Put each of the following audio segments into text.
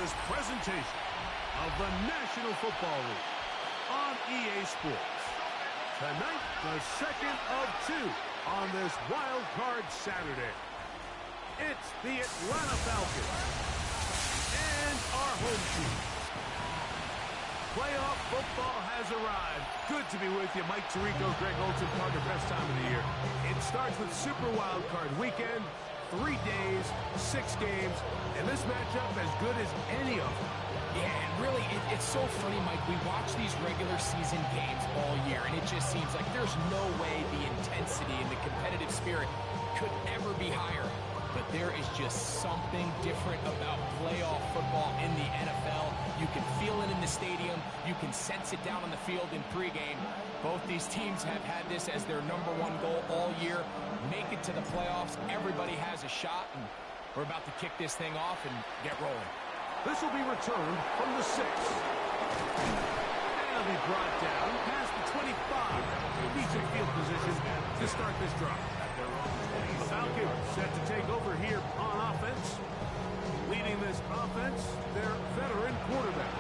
this presentation of the National Football League on EA Sports. Tonight, the second of two on this Wild Card Saturday. It's the Atlanta Falcons and our home team. Playoff football has arrived. Good to be with you. Mike Tirico, Greg Olsen, partner, best time of the year. It starts with Super Wild Card Weekend. 3 days, 6 games, and this matchup as good as any of them. Yeah, and really, it's so funny, Mike. We watch these regular season games all year, and it just seems like there's no way the intensity and the competitive spirit could ever be higher. But there is just something different about playoff football in the NFL. You can feel it in the stadium. You can sense it down on the field in pregame. Both these teams have had this as their #1 goal all year. Make it to the playoffs. Everybody has a shot, and we're about to kick this thing off and get rolling. This will be returned from the 6. And it'll be brought down past the 25. Decent field position to start this drive. The Falcons set to take over here on offense. Leading this offense, their veteran quarterback.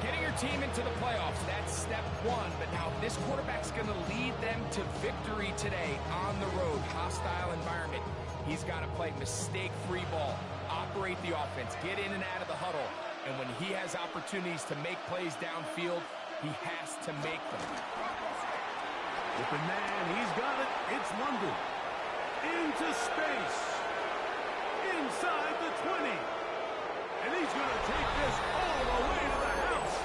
Getting your team into the playoffs, that's step 1. But now this quarterback's going to lead them to victory today on the road. Hostile environment. He's got to play mistake-free ball, operate the offense, get in and out of the huddle. And when he has opportunities to make plays downfield, he has to make them. With the man, he's got it. It's London. Into space. Inside the 20. And he's going to take this all the way to the house.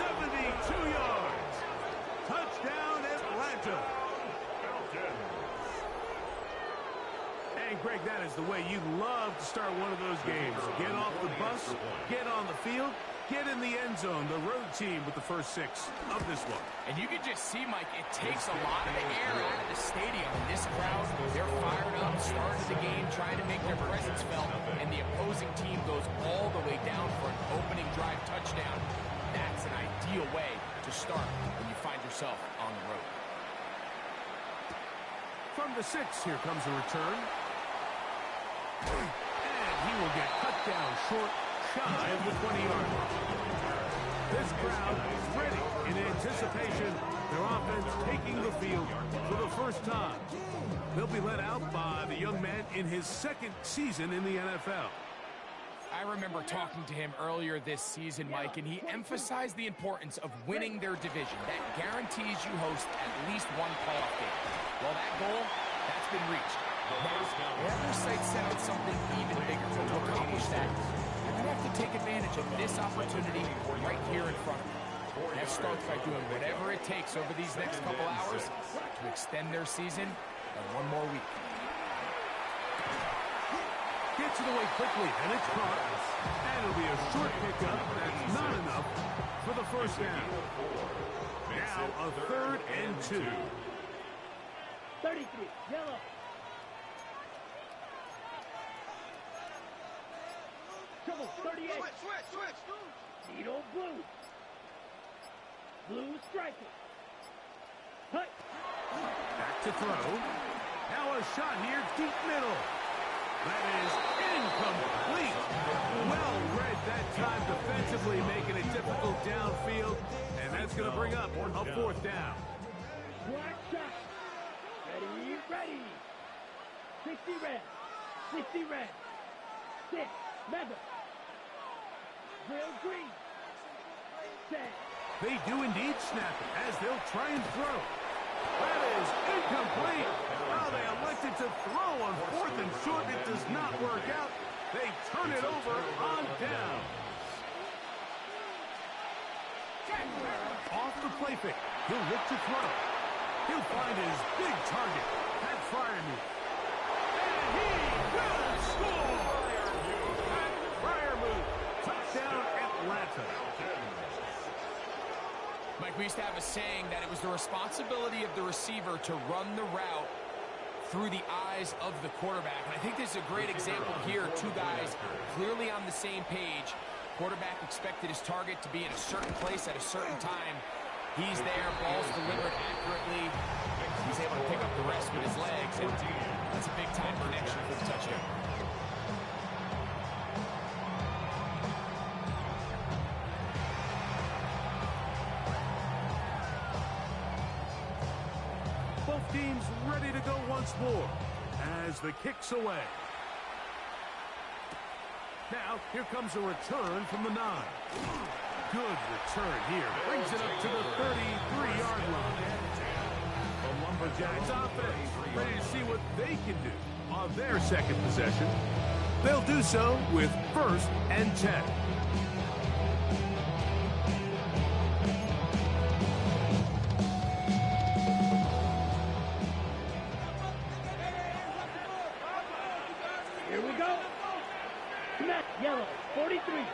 72 yards. Touchdown, Atlanta. And Greg, that is the way you love to start one of those games. Get off the bus, get on the field, get in the end zone. The road team with the first 6 of this one. And you can just see, Mike, it takes a lot of the air out of the stadium. And this crowd, they're fired up, started the game, trying to make their presence felt. And the opposing team goes all the way down for an opening drive touchdown. That's an ideal way to start when you find yourself on the road. From the 6, here comes a return. And he will get cut down short, shy of the 20-yard line. This crowd is ready in anticipation. Their offense taking the field for the first time. They'll be led out by the young man in his 2nd season in the NFL. I remember talking to him earlier this season, Mike, and he emphasized the importance of winning their division. That guarantees you host at least one playoff game. Well, that goal, that's been reached. Now, their sights set on something even bigger. To accomplish that, they're going to have to take advantage of this opportunity right here in front of them. That starts by doing whatever it takes over these next couple hours to extend their season by 1 more week. Gets it away quickly, and it's caught. And it'll be a short pickup. That's not enough for the first down. Now a 3rd and 2. 33, yellow. Trouble, 38. Switch. Needle blue. Blue striker. Hut. Back to throw. Now a shot here, deep middle. That is incomplete. Well read that time defensively, making it difficult downfield. And that's going to bring up a 4th down. Black shot. Ready. 60 red. 60 red. 6, leather. Real green. 10. They do indeed snap it as they'll try and throw. That is incomplete. Well, they elected to throw on 4th and short. It does not work out. They turn it over on down. Off the play fake. He'll look to throw. He'll find his big target, Pat Freiermuth. And he will score! Pat Freiermuth, touchdown Atlanta. Mike, we used to have a saying that it was the responsibility of the receiver to run the route through the eyes of the quarterback. And I think this is a great example here. 2 guys clearly on the same page. Quarterback expected his target to be in a certain place at a certain time. He's there, ball's delivered accurately. He's able to pick up the rest with his legs, and that's a big-time connection for the touchdown. Both teams ready to go once more as the kick's away. Now, here comes a return from the 9. Good return here. Brings it up to the 33-yard line. The Lumberjacks offense ready to see what they can do on their second possession. They'll do so with 1st and 10. Here we go. Snap yellow, 43.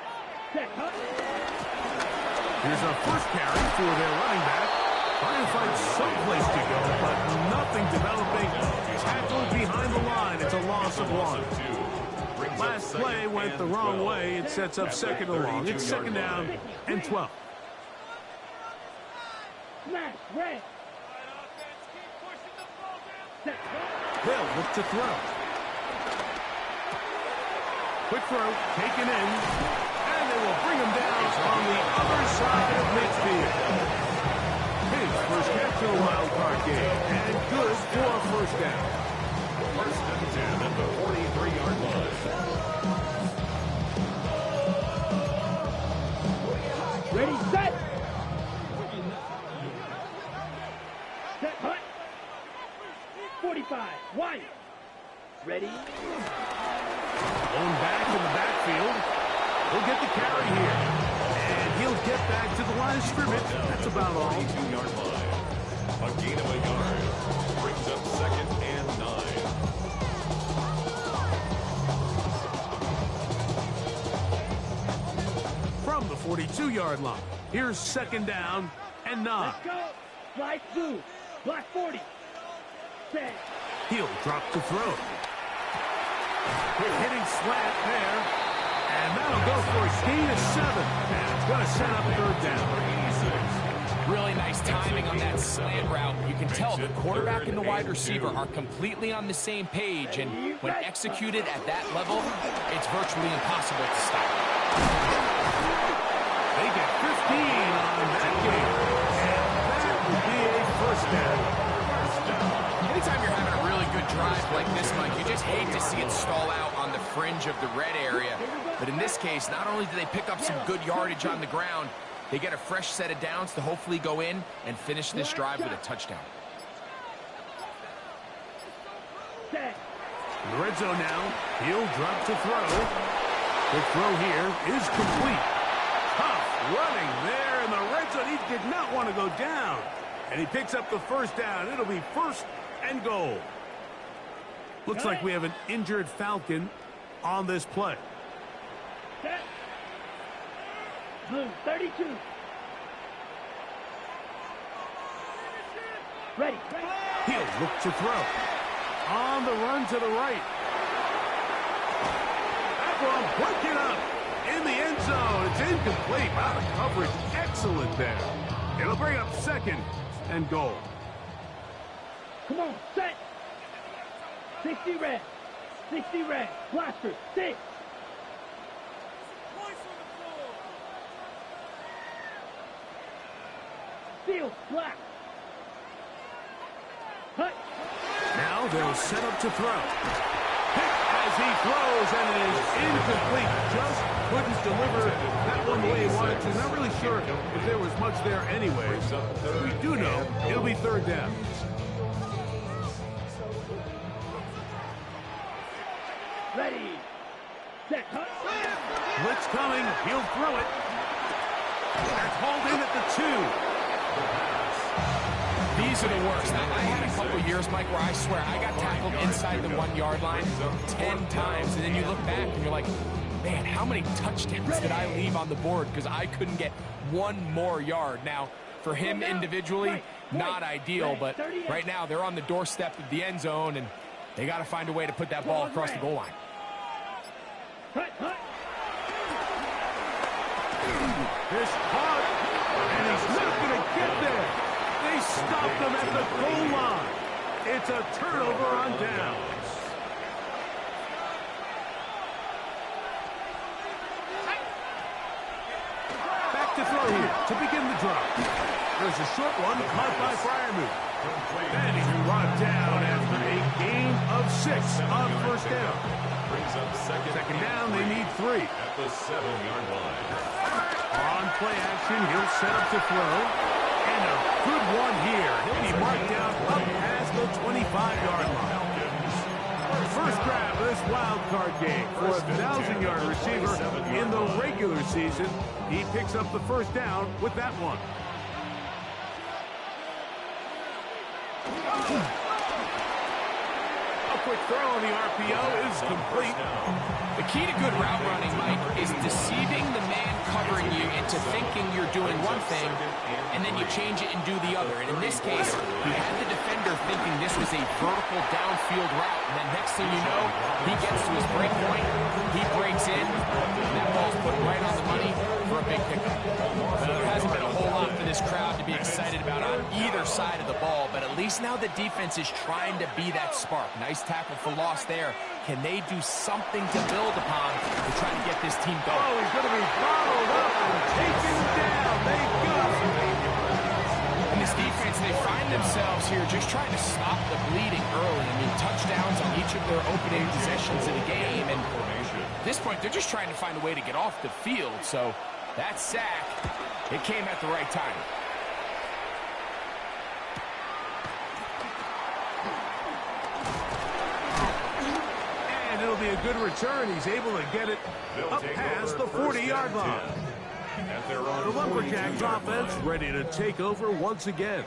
Set, huh? Here's a first carry for their running back. Trying to find some place to go, but nothing developing. Tackled behind the line. It's a loss of 1. Last play went the wrong way. It sets up 2nd and long. It's 2nd down and 12. Smash, red. Set, huh? They'll look to throw. Quick throw, taken in, and they will bring him down on the other side of midfield. His first catch in a wild card game, and good for a 1st down. 1st and 10 at the 43-yard line. Ready, set. Set, hut. 45, wide. Ready. Going back in the backfield. He'll get the carry here. And he'll get back to the line of scrimmage. That's about all. 22-yard line. A gain of a yard. Brings up 2nd and 9. From the 42-yard line. Here's 2nd down and 9. Let's go. Slide through. Block 40. Set. He'll drop to throw. Hitting slant there. And that'll go for a gain of 7. And it's going to set up 3rd down. Really nice timing on that slant route. You can tell the quarterback and the wide receiver are completely on the same page, and when executed at that level, it's virtually impossible to stop. They get 15 on that game. And that will be a 1st down. Anytime you're having a really good drive like this, Mike, you just hate to see it stall out on the fringe of the red area. But in this case, not only do they pick up some good yardage on the ground, they get a fresh set of downs to hopefully go in and finish this drive with a touchdown. Set. In the red zone now, he'll drop to throw. The throw here is complete. Tough running there in the red zone. He did not want to go down. And he picks up the 1st down. It'll be 1st and goal. Looks like we have an injured Falcon on this play. Set. Blue, 32. Ready. He'll look to throw. On the run to the right. That will break it up in the end zone. It's incomplete. Wow, the coverage excellent there. It'll bring up 2nd and goal. Come on, set. 60 red. 60 red. Blaster, 6. Field, black. Hut. Now they'll set up to throw. Pick as he throws, and it is incomplete. Just couldn't deliver that one the way he wanted to. Not really sure if there was much there anyway. We do know it'll be 3rd down. Ready. Set, hut. Blitz coming. He'll throw it. That's hauled in at the 2. These are the worst. I had a couple years, Mike, where I swear I got tackled inside the 1-yard line 10 times, and then you look back and you're like, man, how many touchdowns did I leave on the board because I couldn't get one more yard? Now, for him individually, not ideal, but right now they're on the doorstep of the end zone, and they got to find a way to put that ball across the goal line. Hut, hut. This caught, and he's not going to get there. They stopped him at the goal line. It's a turnover on downs. Back to to throw here to begin the drive. There's a short one caught by Freiermuth. And he's brought down after a gain of 6 on first down. Brings up second down, they need 3. At the 7-yard line. On play action, he'll set up to throw. And a good one here. He'll be marked down up past the 25-yard line. First grab of this wild card game for a 1,000-yard receiver in the regular season. He picks up the first down with that one. A quick throw on the RPO is complete. The key to good route running, Mike, is deceiving the man covering you into thinking you're doing one thing, and then you change it and do the other. And in this case, he had the defender thinking this was a vertical downfield route, and then next thing you know, he gets to his break point, he breaks in, and that ball's put right on the money for a big pickup. There hasn't been a whole lot for this crowd to be excited about on either side of the ball, but at least now the defense is trying to be that spark. Nice tackle for loss there. Can they do something to build upon to try to get this team going? Oh, he's going to be followed up and taken down. They got him. And this defense, they find themselves here just trying to stop the bleeding early. I mean, touchdowns on each of their opening possessions of the game. And at this point, they're just trying to find a way to get off the field. So that sack, it came at the right time. And it'll be a good return. He's able to get it up past the 40-yard line. The Lumberjacks offense ready to take over once again.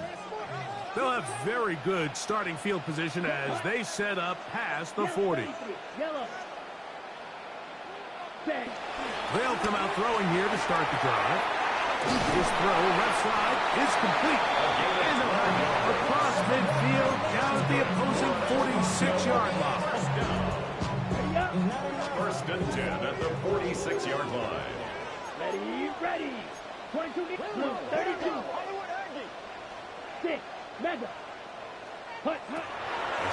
They'll have very good starting field position as they set up past the 40. They'll come out throwing here to start the drive. His throw left side is complete. And across midfield down at the opposing 46-yard line. First and 10 at the 46-yard line. Ready. 22, 32. 6, mega. Hut. A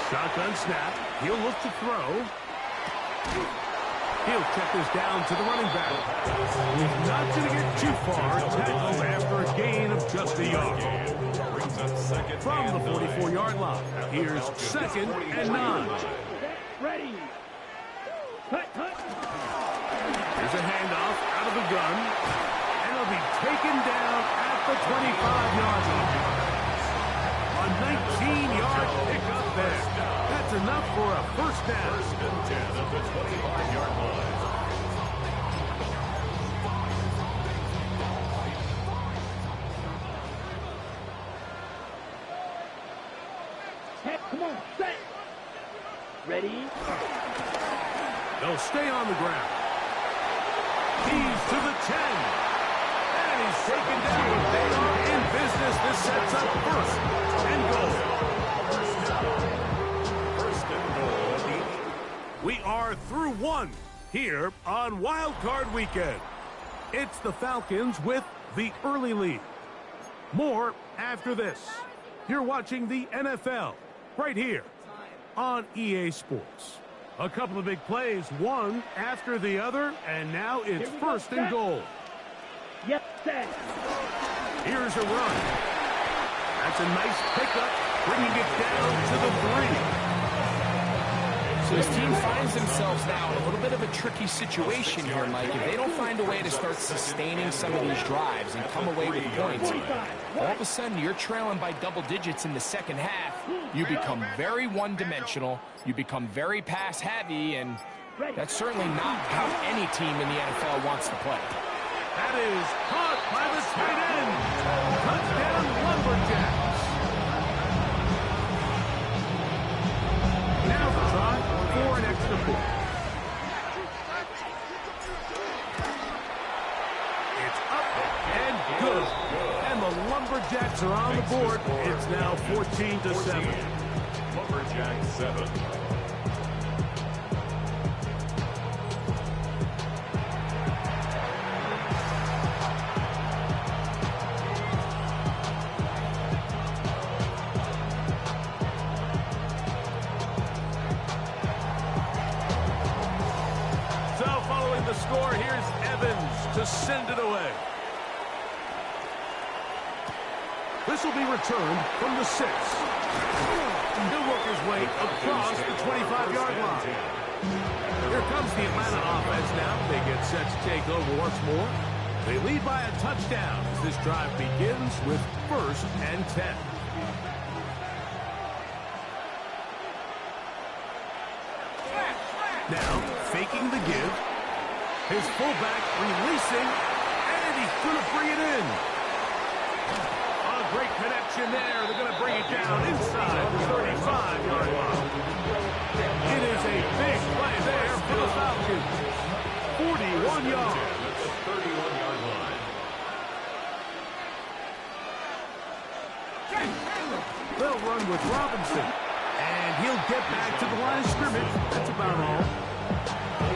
shotgun snap. He'll look to throw. He'll check this down to the running back. He's not going to get too far. Tackled after a gain of just a yard. From the 44-yard line, here's 2nd and 9. Ready. Hut. Here's a handoff out of the gun. And he'll be taken down at the 25-yard line. A 19-yard pickup there. That's enough for a first down. First and 10 at the 25-yard line. Head, come on, set. Ready. They'll stay on the ground. He's to the 10. And he's taken down. They are in business. This sets up first and goal. First and goal. We are through one here on Wild Card Weekend. It's the Falcons with the early lead. More after this. You're watching the NFL right here on EA Sports. A couple of big plays, one after the other, and now it's first and goal. Yep, set. Here's a run. That's a nice pickup, bringing it down to the 3. So this team finds themselves now in a little bit of a tricky situation here, Mike. If they don't find a way to start sustaining some of these drives and come away with points, all of a sudden you're trailing by double digits in the second half. You become very one-dimensional. You become very pass-heavy, and that's certainly not how any team in the NFL wants to play. That is caught by the tight end. Touchdown, Lumberjacks. Now the try for an extra point. It's up and good. And the Lumberjacks are on the board. It's now 14-7. Lumberjacks 7. So following the score, here's Evans to send it away. This will be returned from the 6. He'll work his way across the 25-yard line. Here comes the Atlanta offense now. They get set to take over once more. They lead by a touchdown as this drive begins with 1st and 10. Now, faking the give. His fullback releasing, and he's going to bring it in. A great connection there. They're going to bring it down inside the 35-yard line. It is a big play there for the Falcons. 41 yards. That's the 31-yard line. They'll run with Robinson. And he'll get back to the line of scrimmage. That's about all.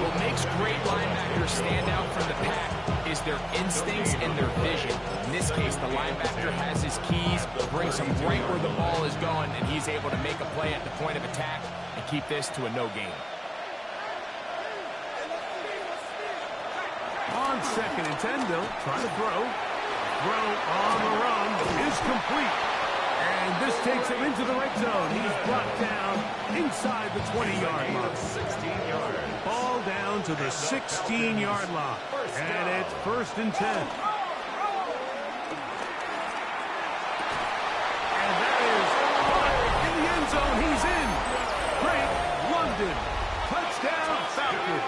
What makes great linebackers stand out from the pack is their instincts and their vision. In this case, the linebacker has his keys, brings him right where the ball is going, and he's able to make a play at the point of attack and keep this to a no gain. On 2nd and 10, they'll try to throw. Throw on the run is complete. And this takes him into the red zone. He's brought down inside the 20-yard line. 16 yards. Ball down to the 16-yard line. And it's 1st and 10. And that is in the end zone. He's in. Drake London. Touchdown, Falcons.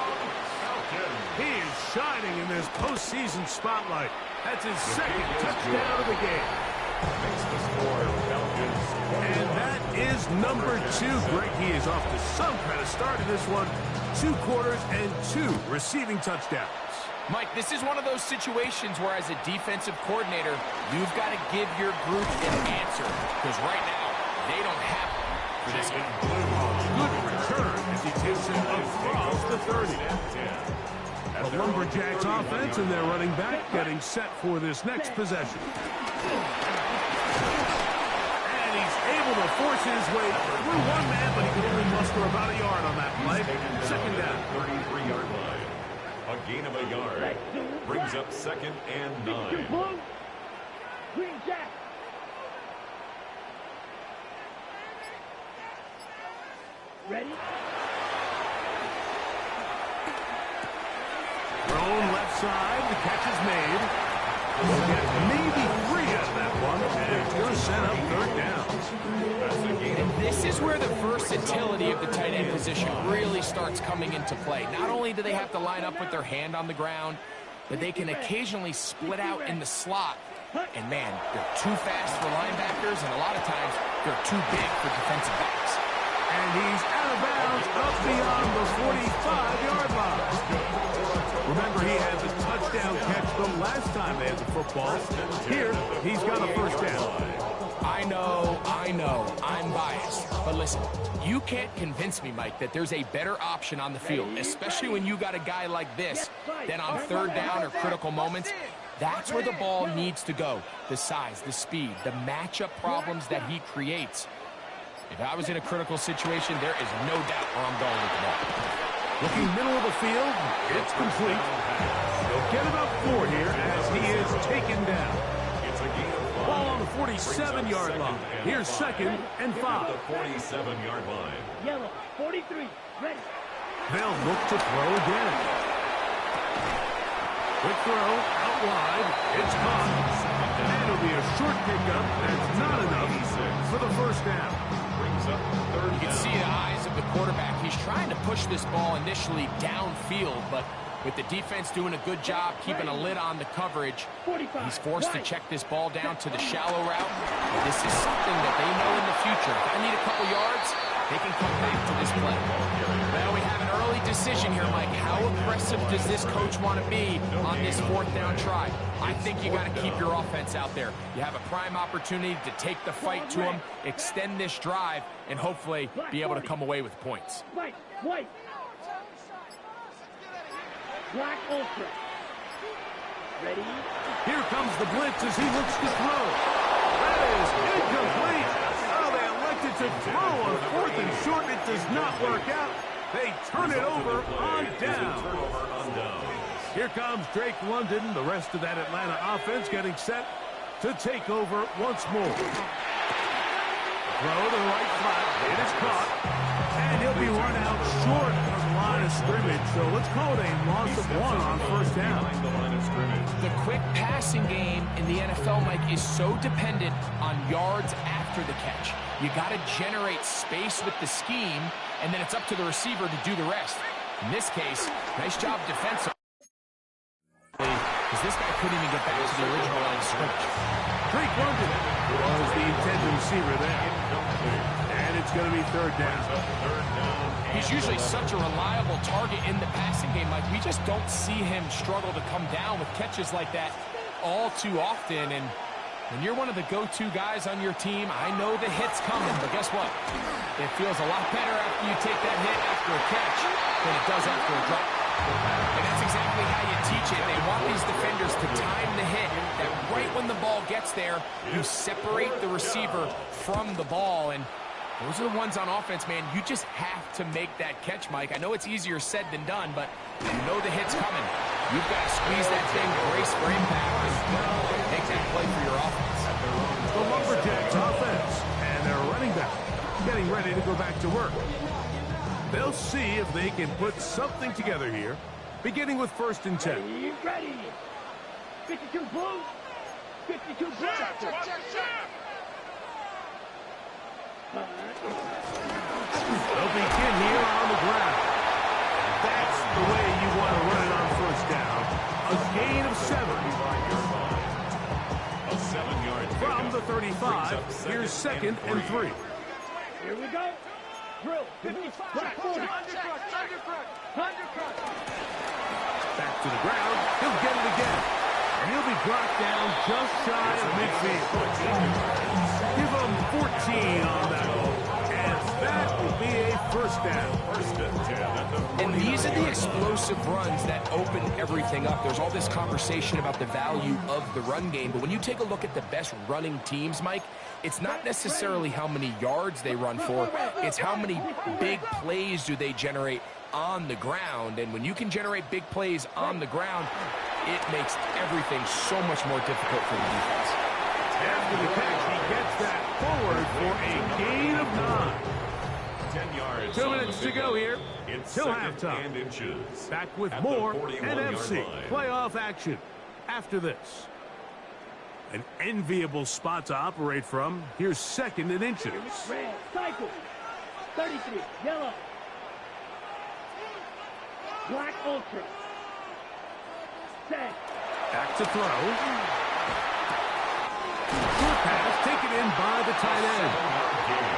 He is shining in this postseason spotlight. That's his 2nd touchdown of the game. Makes the score Falcons. And that is number 2. Greg, he is off to some kind of start in this one. 2 quarters and 2 receiving touchdowns. Mike, this is one of those situations where as a defensive coordinator, you've got to give your group an answer. Because right now, they don't have one for this game. Good return as he takes it across the 30. The Lumberjacks offense and their running back getting set for this next possession. And he's able to force his way through one man, but he can only muster about a yard on that play. 2nd down. 33-yard line. A gain of a yard. Brings up 2nd and 9. Green Jack. Ready? Thrown left side. The catch is made. We'll get maybe 3 out of that one. And it's going to set up 3rd down. And this is where the versatility of the tight end position really starts coming into play. Not only do they have to line up with their hand on the ground, but they can occasionally split out in the slot. And man, they're too fast for linebackers, and a lot of times they're too big for defensive backs. And he's out of bounds up beyond the 45-yard line. Remember, he had the touchdown catch the last time they had the football. Here, he's got a 1st down. I know, I'm biased. But listen, you can't convince me, Mike, that there's a better option on the field, especially when you got a guy like this, than on 3rd down or critical moments. That's where the ball needs to go. The size, the speed, the matchup problems that he creates. If I was in a critical situation, there is no doubt where I'm going with the ball. Looking middle of the field, it's complete. He'll get it up 4 here as he is taken down. It's a gain of 5. Ball on the 47-yard line. Here's 2nd and 5. The 47-yard line. Yellow. 43. Ready. They'll look to throw again. Quick throw, out wide. It's caught. And it'll be a short pickup. That's not enough for the 1st down. Brings up 3rd You can down. see the eyes of the quarterback. He's trying to push this ball initially downfield, but with the defense doing a good job keeping a lid on the coverage, 45. he's forced to check this ball down to the shallow route. This is something that they know in the future. If I need a couple yards, they can come back to this play. Well, we have an early decision here, Mike. How aggressive does this coach want to be on this 4th down try? I think you got to keep your offense out there. You have a prime opportunity to take the fight to him, extend this drive, and hopefully be able to come away with points. White. White. Black Ultra. Ready? Here comes the blitz as he looks to throw. That is incomplete. Oh, they elected to throw on 4th and short. It does not work out. They turn it over on down. Here comes Drake London. The rest of that Atlanta offense getting set to take over once more. Throw to the right flat. It is caught. And he'll be run out short of the line of scrimmage. So let's call it a loss of 1 on first down. The quick passing game in the NFL, Mike, is so dependent on yards after the catch. You got to generate space with the scheme, and then it's up to the receiver to do the rest. In this case, nice job defensively, because this guy couldn't even get back to the original line of scrimmage. Drake London was the intended receiver there. And it's going to be third down. He's usually such a reliable target in the passing game. Like, we just don't see him struggle to come down with catches like that all too often. And when you're one of the go-to guys on your team, I know the hit's coming, but guess what? It feels a lot better after you take that hit after a catch than it does after a drop. And that's exactly how you teach it. They want these defenders to time the hit, that right when the ball gets there, you separate the receiver from the ball. And those are the ones on offense, man. You just have to make that catch, Mike. I know it's easier said than done, but you know the hit's coming. You've got to squeeze that thing, brace for impact, and make that play for your offense. The Lumberjacks offense and their running back getting ready to go back to work. They'll see if they can put something together here, beginning with 1st and 10. Ready. 52 blue. 52 black. They'll begin here on the ground. That's the way you want to run it on first down. A gain of 7. A 7-yard From the 35, here's 2nd and 3. Here we go. Drill. 55. Black 40. Undercut. Back to the ground. He'll get it again. And he'll be brought down just shy of midfield. Give him 14 on that one. And that will be a first down. And these are the explosive runs that open everything up. There's all this conversation about the value of the run game, but when you take a look at the best running teams, Mike, it's not necessarily how many yards they run for, it's how many big plays do they generate on the ground. And when you can generate big plays on the ground, it makes everything so much more difficult for the defense. After the catch, he gets that forward for a gain of 9. 10 yards. 2 minutes to go here. Till halftime. Back with more NFC playoff action after this. An enviable spot to operate from. Here's 2nd and inches. Red. Cycle. 33. Yellow. Black ultra. Set. Back to throw. Short pass taken in by the tight end.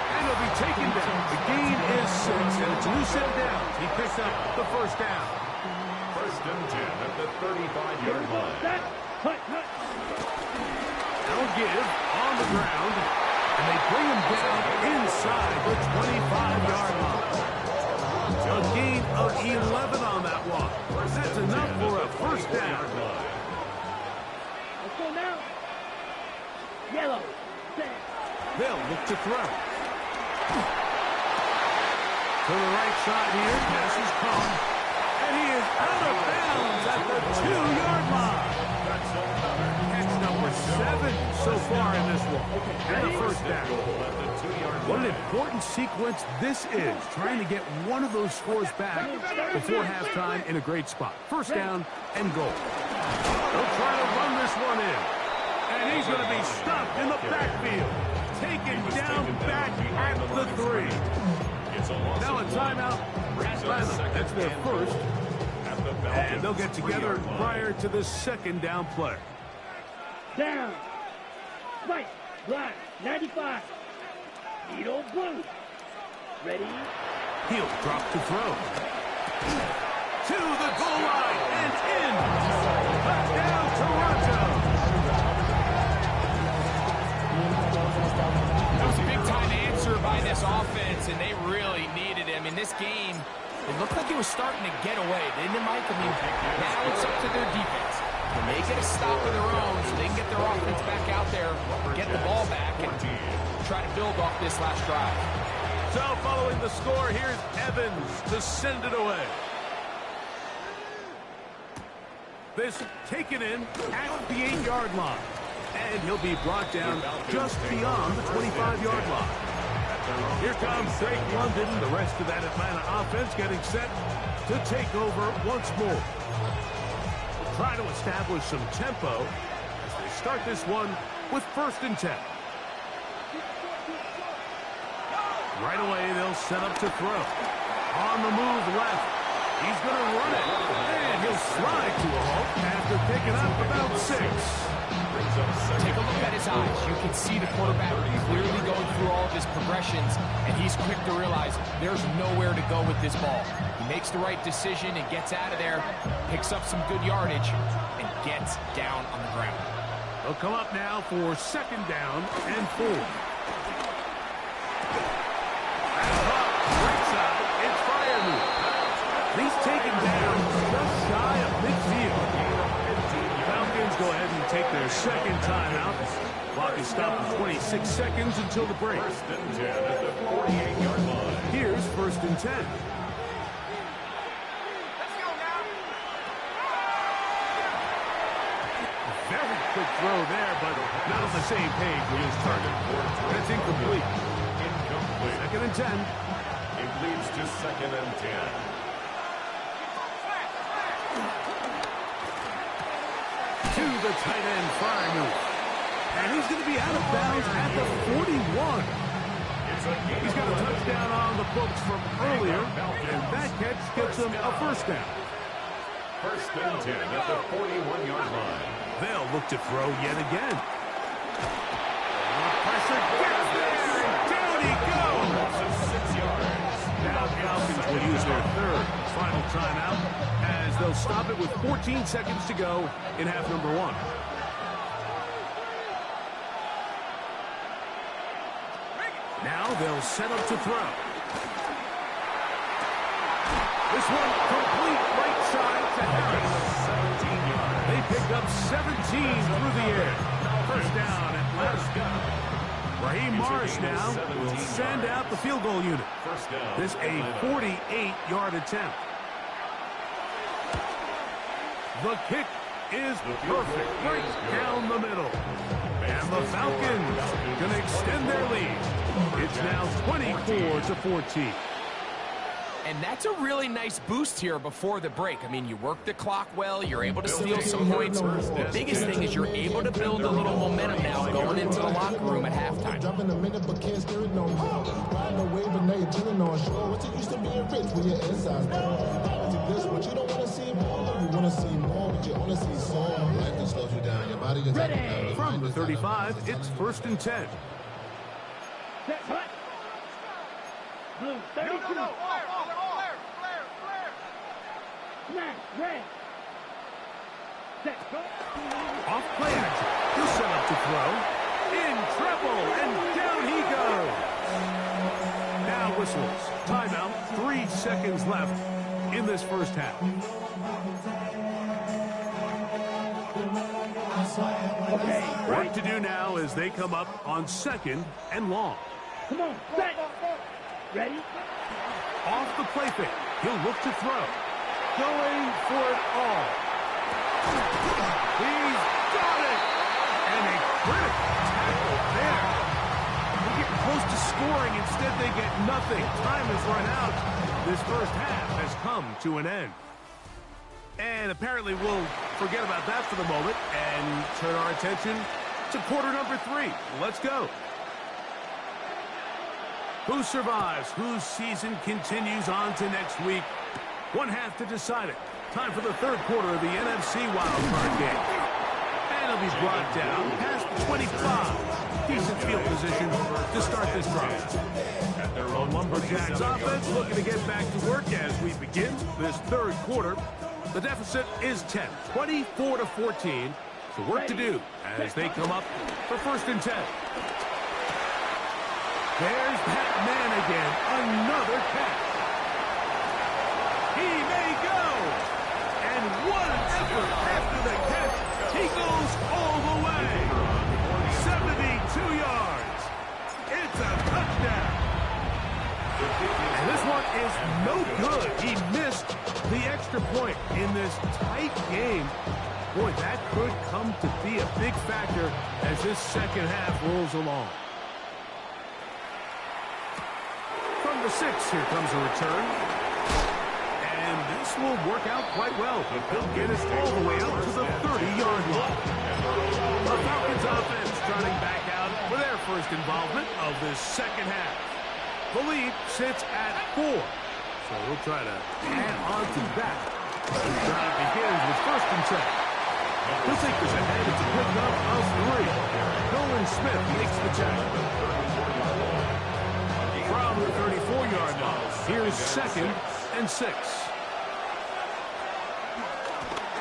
And he'll be taken down. The gain is 6, and it's loose and down. He picks up the first down. 1st and 10 at the 35-yard line. Set. Cut. They'll give on the ground, and they bring him down inside the 25-yard line. A gain of 11 on that one. That's enough for a first down. Let's go now. Yellow. Set. They'll look to throw. To the right side here, pass is caught. And he is out of bounds at the 2-yard line. Catch number 7 so far in this one. And a first down. What an important sequence this is, trying to get one of those scores back before halftime in a great spot. First down and goal. They'll try to run this one in. And he's going to be stopped in the backfield. Taken down back at the 3. Now a timeout. That's their first. And they'll get together prior to the 2nd down play. Down. White. Black. 95. Needle blue. Ready. He'll drop to throw. To the goal line and in. Touchdown, Toronto. That was a big-time answer by this offense, and they really needed him. In this game, it looked like it was starting to get away, didn't it, Mike? I mean, now it's up to their defense. Can they get a stop of their own so they can get their offense back out there, get the ball back, and try to build off this last drive? So following the score, here's Evans to send it away. This taken in at the 8-yard line. And he'll be brought down just beyond the 25-yard line. Here comes Drake London. The rest of that Atlanta offense getting set to take over once more. Try to establish some tempo as they start this one with 1st and 10. Right away, they'll set up to throw. On the move left. He's going to run it. And he'll slide to a halt after picking up about 6. Take a look at his eyes. You can see the quarterback clearly going through all of his progressions, and he's quick to realize there's nowhere to go with this ball. He makes the right decision and gets out of there, picks up some good yardage, and gets down on the ground. They'll come up now for 2nd down and 4. Right side, it's Freiermuth. He's taken down just shy of midfield. Falcons go ahead and take their 2nd timeout. Clock is stopped at 26 seconds until the break. 1st and 10 at the 48-yard line. Here's 1st and 10. Very quick throw there, but not on the same page with his target. That's incomplete. 2nd and 10. It leads to 2nd and 10. To the tight end, Freiermuth. And he's going to be out of bounds at the 41. He's got a touchdown on the books from earlier, and that catch gets him a 1st down. 1st and 10 at the 41-yard line. They'll look to throw yet again. Pressure gets there, and down he goes. 6 yards. Now Falcons will use their 3rd final timeout as they'll stop it with 14 seconds to go in half number 1. Now they'll set up to throw. This one complete right side to Harris. 17 yards. They pick up 17 through the air. 1st down at last. Raheem Morris now will send out the field goal unit. 1st down. This a 48-yard attempt. The kick is perfect right down the middle. And the Falcons going to extend their lead. It's now 24-14. And that's a really nice boost here before the break. I mean, you work the clock well, you're able to steal some points. The biggest thing is you're able to build a little momentum now going into the locker room at halftime. Jump in a minute, but can't steer it no more. Riding a wave and they chilling on shore. What's it used to being rich when your inside's poor? This, but you don't want to see more. You want to see more, but you only see some. Life that slows you down. Your body is ready. From the 35, it's 1st and 10. Set, hut. Blue, 32. No. Flare. Smash, red. Set, go. Off play action. He'll set up to throw. In trouble, and down he goes. Now whistles. Timeout. 3 seconds left in this 1st half. Okay, Work to do now as they come up on 2nd and long. Come on, set. Ready? Off the play fake. He'll look to throw. Going for it all. He's got it. And a critical tackle there. They're getting close to scoring. Instead, they get nothing. Time has run out. This 1st half has come to an end. And apparently we'll forget about that for the moment and turn our attention to quarter number 3. Let's go. Who survives? Whose season continues on to next week? 1 half to decide it. Time for the 3rd quarter of the NFC wildcard game. And it'll be brought down past the 25. Decent field position to start this drive. The Lumberjacks offense looking to get back to work as we begin this 3rd quarter. The deficit is 10, 24-14. So work to do as they come up for 1st and 10. There's Pat Man again. Another catch. He may go. And one effort after the catch. He goes all the way. 72 yards. It's a touchdown. And this one is no good. He missed the extra point in this tight game. Boy, that could come to be a big factor as this second half rolls along. From the 6, here comes a return. And this will work out quite well. He'll get it all the way up to the 30-yard line. The Falcons offense trotting back out for their first involvement of this second half. The lead sits at 4. So we'll try to add on to that. The drive begins with 1st and 10. He'll take this ahead. It's a pickup of 3. Nolan Smith makes the tackle. From the 34-yard line, here's 2nd and 6.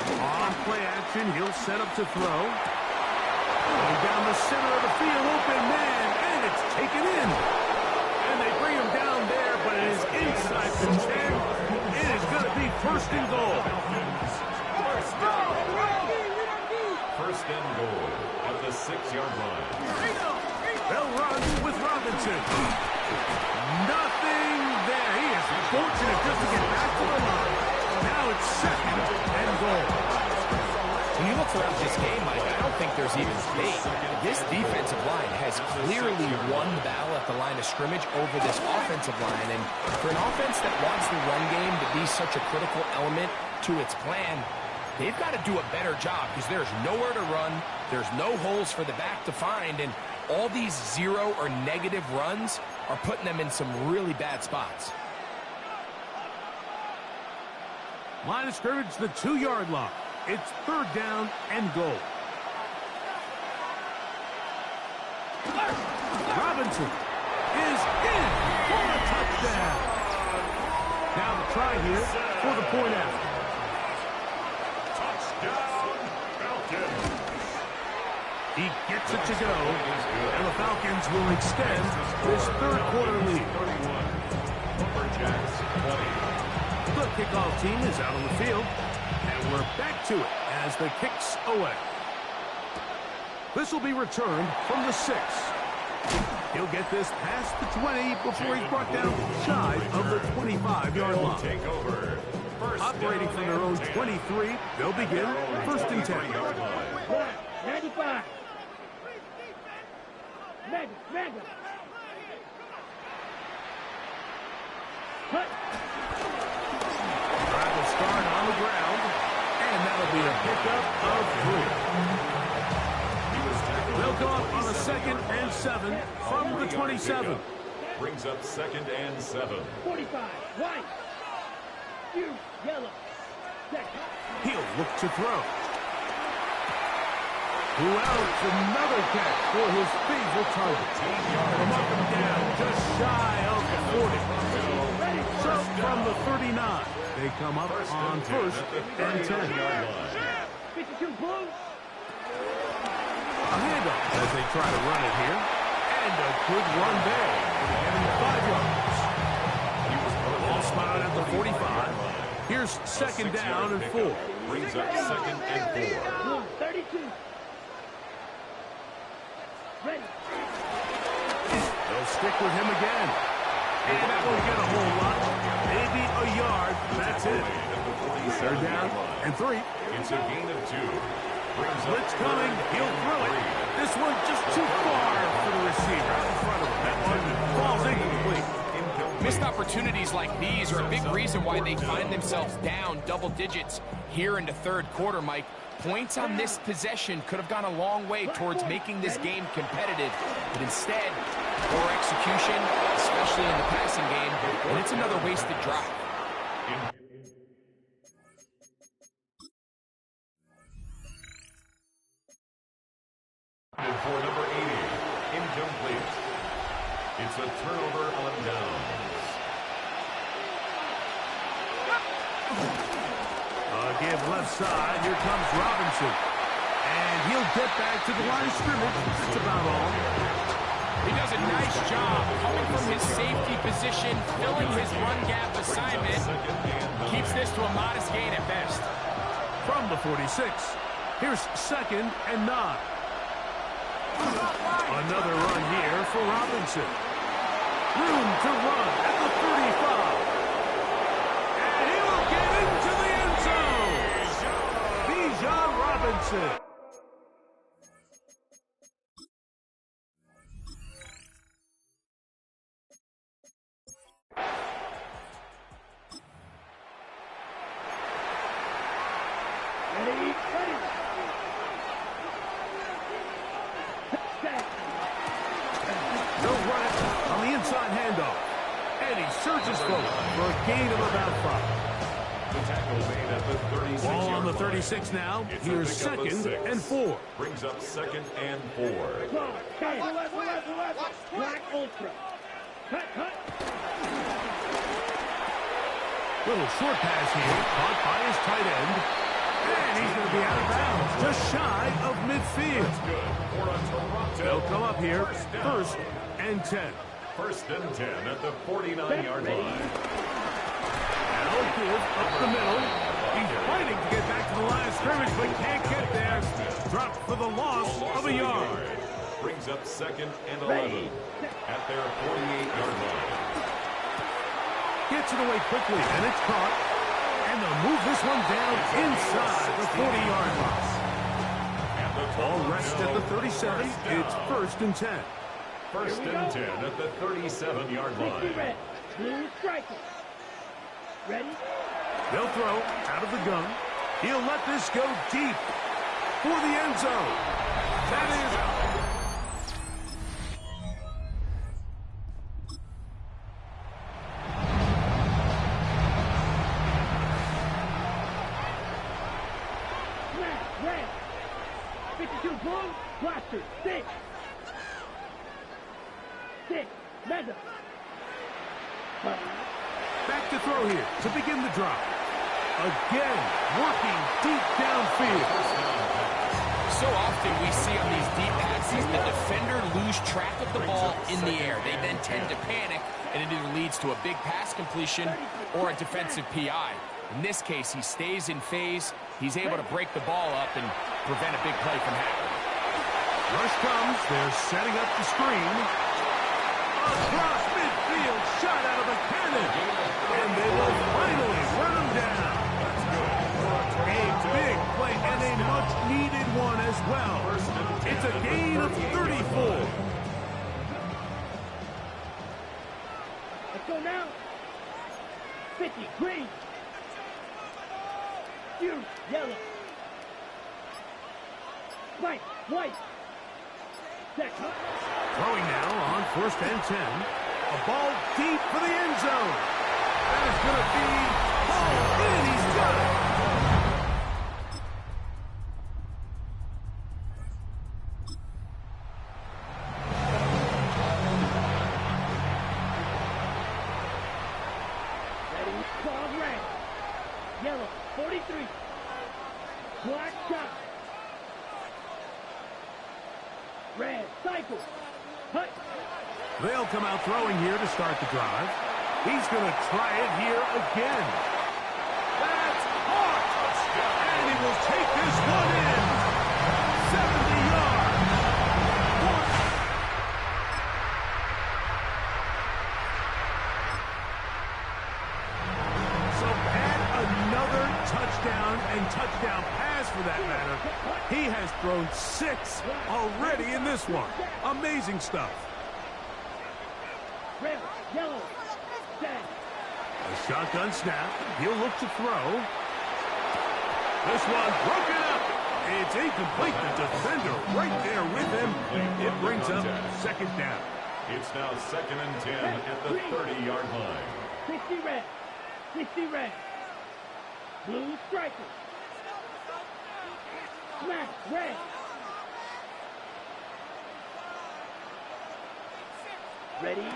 On play action, he'll set up to throw. Going down the center of the field, open man, and it's taken in. And they bring him down there, but it is inside the 10. It is going to be 1st and goal. First and goal at the 6-yard line. They'll run with Robinson. Nothing there. He is fortunate just to get back to the line. Now it's 2nd and goal. When you look throughout this game, Mike, I don't think there's even debate. This defensive line has clearly won the battle at the line of scrimmage over this offensive line. And for an offense that wants the run game to be such a critical element to its plan, they've got to do a better job because there's nowhere to run. There's no holes for the back to find. And all these 0 or negative runs are putting them in some really bad spots. Line of scrimmage, the 2-yard line. It's 3rd down and goal. Robinson is in for a touchdown. Now the try here for the point after. Touchdown, Falcons. He gets it to go, and the Falcons will extend this 3rd quarter lead. The kickoff team is out on the field, and we're back to it as the kick's away. This will be returned from the 6. He'll get this past the 20 before he's brought down shy of the 25-yard line. Take over. Operating from their own 23, they'll begin 1st and 10. 95. Mega. Cut. Drive will start on the ground, and that'll be a pickup of 3. They'll go up on a 2nd and 7 from the 27. Brings up 2nd and 7. 45. White. You. Yellow. He'll look to throw. Who else? Another catch for his favorite target. They'll mark him down just shy of the 40. So from the 39, they come up on 1st and 10. 52 Blues. A handoff as they try to run it here. And a good run there. And 5 yards. Ball spotted at the 45. Here's 2nd down and 4. Brings up 2nd and 4. 32. Ready. They'll stick with him again. And that won't get a whole lot. Maybe a yard. That's it. 3rd down and 3. It's a gain of 2. Blitz coming. He'll throw it. This one just too far for the receiver out in front of him. That one falls incomplete. Missed opportunities like these are a big reason why they find themselves down double digits here in the 3rd quarter, Mike. Points on this possession could have gone a long way towards making this game competitive, but instead, poor execution, especially in the passing game, and it's another wasted drive. And for number 80, incomplete. It's a turnover on downs. Give left side. Here comes Robinson. And he'll get back to the line of scrimmage. That's about all. He does a nice job coming from his safety position, filling his run gap assignment. Keeps this to a modest gain at best. From the 46, here's 2nd and 9. Another run here for Robinson. Room to run at the 35. And he will get into the end zone. Bijan Robinson gets it. They'll run it on the inside handoff. And he surges forward for a gain of about 5. The tackle made at the 36 Ball on the line. 36 now. It's a Here's pickup of 2nd 6. and 4. Brings up 2nd and 4. Black Ultra. Cut. Little short pass here, caught by his tight end. And he's going to be out of bounds, just shy of midfield. That's good for a Toronto. They'll come up here, down. 1st and 10. 1st and 10 at the 49-yard line. And he'll give up the middle. He's fighting to get back to the line of scrimmage, but can't get there. Dropped for the loss of a yard. Brings up 2nd and 11 at their 48-yard line. Gets it away quickly, and it's caught. And they'll move this one down inside the 40-yard line. Ball rests at the 37. It's 1st and 10. 1st and 10 at the 37-yard line. Red. Blue striker. Ready? They'll throw out of the gun. He'll let this go deep for the end zone. That is Red. 52 blue. Blaster. 6. Mega. back to throw here to begin the drive. Again, working deep downfield. So often we see on these deep passes the defender lose track of the ball in the air. They then tend to panic, and it either leads to a big pass completion or a defensive PI. In this case, he stays in phase. He's able to break the ball up and prevent a big play from happening. Rush comes. They're setting up the screen. Across midfield, shot out of a cannon. And they will finally run him down. A big play and a much-needed one as well. It's a gain of 34. Let's go now. 50, green. Fuse, yellow. White. Check. Throwing now on 1st and 10. A ball deep for the end zone. That is going to be hauled in. He's got it. Ready, ball red. Yellow, 43. Black shot. Red, cycle. Hut. They'll come out throwing here to start the drive. He's going to try it here again. That's caught. And he will take this one in. 70 yards. So add another touchdown and touchdown pass for that matter. He has thrown 6 already in this one. Amazing stuff. Red, yellow. Set. A shotgun snap. He'll look to throw. This one broken up. It's incomplete. The defender right there with him. It brings up 2nd down. It's now 2nd and 10 at the 30-yard line. 60 red. 60 red. Blue striker. Smash, red. Ready?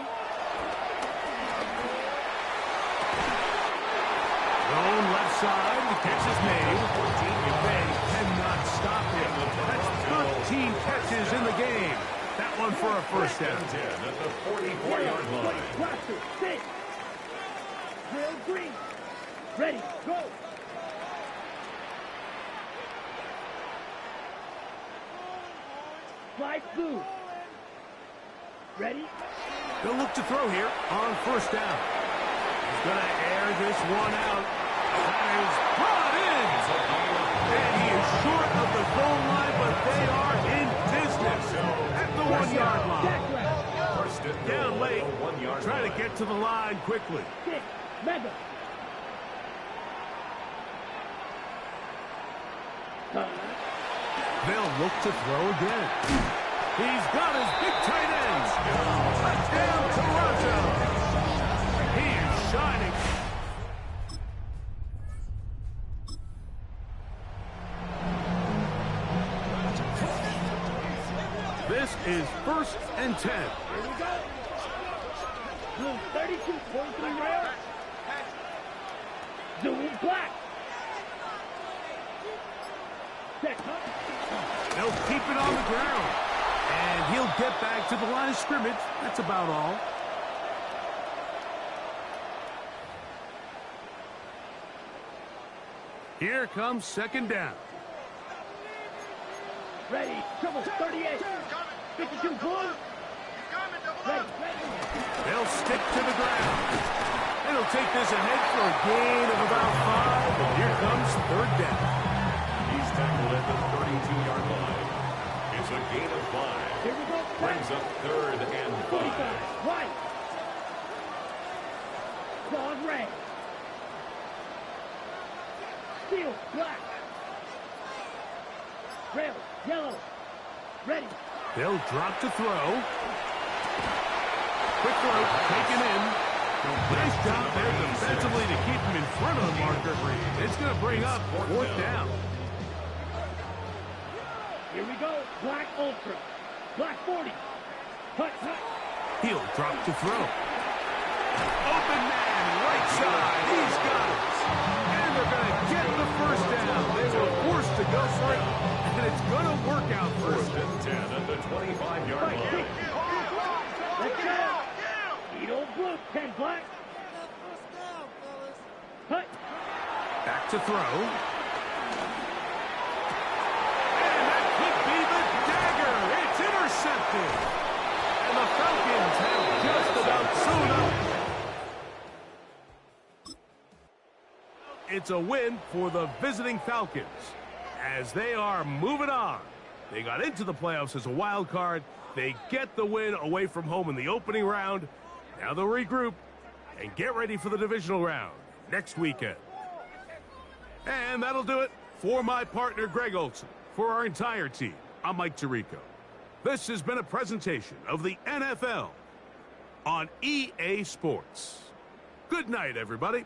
Thrown left side. The catch is made. They cannot stop him. That's 13 catches in the game. That one for a 1st down. 10 at the 44-yard line. Blaster, 6. Drill green. Ready, go. Fly blue. Ready? They'll look to throw here on 1st down. He's going to air this one out. That is brought in. And he is short of the goal line, but they are in business at the 1-yard line. First and goal Down at late, the 1-yard trying line. to get to the line quickly. Mega. They'll look to throw again. He's got his big tight end. Touchdown, Toronto. He is shining. This is 1st and 10. Here we go. Blue 32, 43 rail. Zoom black. Set up. They'll keep it on the ground. And he'll get back to the line of scrimmage. That's about all. Here comes 2nd down. Ready. Triple 38. 52 blue. Ready. They'll stick to the ground. It'll take this ahead for a gain of about 5. And here comes 3rd down. He's tackled at the 32-yard line. It's a gain of 5. Here we go. Brings up 3rd and 5. Right. Claude red. Steel black. Rail yellow. Ready. They'll drop to throw. Quick throw taken in. Nice job there defensively to keep him in front of the marker. It's going to bring up 4th down. Here we go. Black ultra. Black 40. Cut. He'll drop to throw. Open man, right side. He's got it. And they're going to get the 1st down. They were forced to go for it, and it's going to work out for First them. and 10 at the 25-yard line. Let's go. Eat old blue. 10 black. Cut. Back to throw. And that could be the dagger. It's intercepted. And the Falcons have just about sewn up. It's a win for the visiting Falcons as they are moving on. They got into the playoffs as a wild card. They get the win away from home in the opening round. Now they'll regroup and get ready for the divisional round next weekend. And that'll do it for my partner, Greg Olson. For our entire team, I'm Mike Tirico. This has been a presentation of the NFL on EA Sports. Good night, everybody.